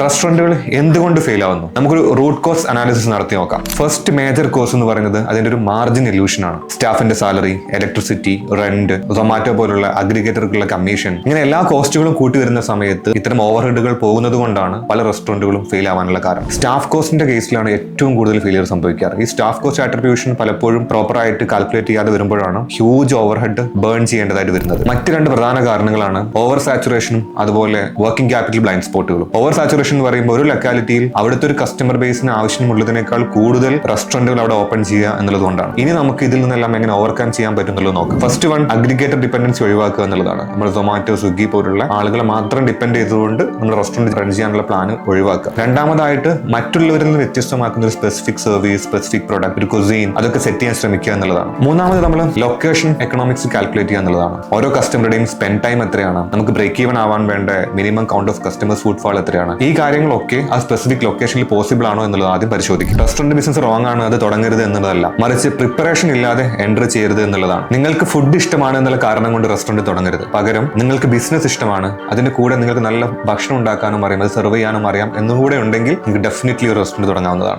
റെസ്റ്റോറന്റുകൾ എന്തുകൊണ്ട് ഫെയിൽ ആവുന്നു? നമുക്കൊരു റൂട്ട് കോസ് അനാലിസിസ് നടത്തി നോക്കാം. ഫസ്റ്റ് മേജർ കോസ് എന്ന് പറയുന്നത് അതിന്റെ ഒരു മാർജിൻ ഇല്യൂഷൻ ആണ്. സ്റ്റാഫിന്റെ സാലറി, ഇലക്ട്രിസിറ്റി, റെന്റ്, സൊമാറ്റോ പോലുള്ള അഗ്രിഗേറ്റർക്കുള്ള കമ്മീഷൻ, ഇങ്ങനെ എല്ലാ കോസ്റ്റുകളും കൂട്ടി വരുന്ന സമയത്ത് ഇത്തരം ഓവർഹെഡുകൾ പോകുന്നത് കൊണ്ടാണ് പല റെസ്റ്റോറന്റുകളും ഫെയിൽ ആവാനുള്ള കാരണം. സ്റ്റാഫ് കോസ്റ്റിന്റെ കേസിലാണ് ഏറ്റവും കൂടുതൽ ഫെയിലിയർ സംഭവിക്കാറ്. ഈ സ്റ്റാഫ് കോസ്റ്റ് ആട്രിബ്യൂഷൻ പലപ്പോഴും പ്രോപ്പറായിട്ട് കാൽക്കുലേറ്റ് ചെയ്യാതെ വരുമ്പോഴാണ് ഹ്യൂജ് ഓവർഹെഡ് ബേൺ ചെയ്യേണ്ടതായിട്ട് വരുന്നത്. മറ്റ് രണ്ട് പ്രധാന കാരണങ്ങളാണ് ഓവർ സാച്ചുറേഷനും അതുപോലെ വർക്കിംഗ് ക്യാപിറ്റൽ ബ്ലൈൻഡ് സ്പോട്ടുകളും. ഓവർ സാച്ചുറേഷൻ എന്ന് പറയുമ്പോൾ ഒരു ലൊക്കാലിറ്റിയിൽ അവിടുത്തെ ഒരു കസ്റ്റമർ ബേസിന് ആവശ്യമുള്ളതിനേക്കാൾ കൂടുതൽ റെസ്റ്റോറന്റുകൾ അവിടെ ഓപ്പൺ ചെയ്യുക എന്നുള്ളതുകൊണ്ടാണ്. ഇനി നമുക്ക് ഇതിൽ നിന്നെല്ലാം എങ്ങനെ ഓവർകം ചെയ്യാൻ പറ്റും എന്നുള്ളത് നോക്കാം. ഫസ്റ്റ് വൺ, അഗ്രിഗേറ്റർ ഡിപെൻഡൻസി ഒഴിവാക്കുക എന്നുള്ളതാണ്. നമ്മൾ സൊമാറ്റോ, സ്വിഗ്ഗി പോലുള്ള ആളുകളെ മാത്രം ഡിപ്പെൻഡ് ചെയ്തുകൊണ്ട് നമ്മൾ റെസ്റ്റോറന്റ് റൺ ചെയ്യാനുള്ള പ്ലാൻ ഒഴിവാക്കുക. രണ്ടാമതായിട്ട്, മറ്റുള്ളവരിൽ നിന്ന് വ്യത്യസ്തമാക്കുന്ന ഒരു സ്പെസിഫിക് സർവീസ്, സ്പെസിഫിക് പ്രോഡക്റ്റ്, ഒരു കുസീൻ, അതൊക്കെ സെറ്റ് ചെയ്യാൻ ശ്രമിക്കുക എന്നുള്ളതാണ്. മൂന്നാമത്, നമ്മൾ ലൊക്കേഷൻ എക്കണോമിക്സ് കാൽക്കുലേറ്റ് ചെയ്യുക എന്നുള്ളതാണ്. ഓരോ കസ്റ്റമറുടെയും സ്പെൻഡ് ടൈം എത്രയാണ്, നമുക്ക് ബ്രേക്ക് ഈവൻ ആവാൻ വേണ്ട minimum count of customers footfall എത്രയാണ്, ഈ കാര്യങ്ങളൊക്കെ ആ സ്പെസിഫിക് ലൊക്കേഷനിൽ പോസിബിൾ ആണോ എന്നുള്ളത് ആദ്യം പരിശോധിക്കും. റെസ്റ്റോറന്റ് ബിസിനസ് റോങ് ആണ്, അത് തുടങ്ങരുത് എന്നുള്ളതല്ല, മറിച്ച് പ്രിപ്പറേഷൻ ഇല്ലാതെ എൻറ്റർ ചെയ്യരുത് എന്നുള്ളതാണ്. നിങ്ങൾക്ക് ഫുഡ് ഇഷ്ടമാണ് എന്നുള്ള കാരണം കൊണ്ട് റെസ്റ്റോറന്റ് തുടങ്ങരുത്. പകരം നിങ്ങൾക്ക് ബിസിനസ് ഇഷ്ടമാണ്, അതിന്റെ കൂടെ നിങ്ങൾക്ക് നല്ല ഭക്ഷണം ഉണ്ടാക്കാനും അറിയാം, അത് സെർവ് ചെയ്യാനും അറിയാം എന്നുകൂടെ ഉണ്ടെങ്കിൽ നിങ്ങൾക്ക് ഡെഫിനറ്റ്ലി ഒരു റെസ്റ്റോറന്റ് തുടങ്ങാവുന്നതാണ്.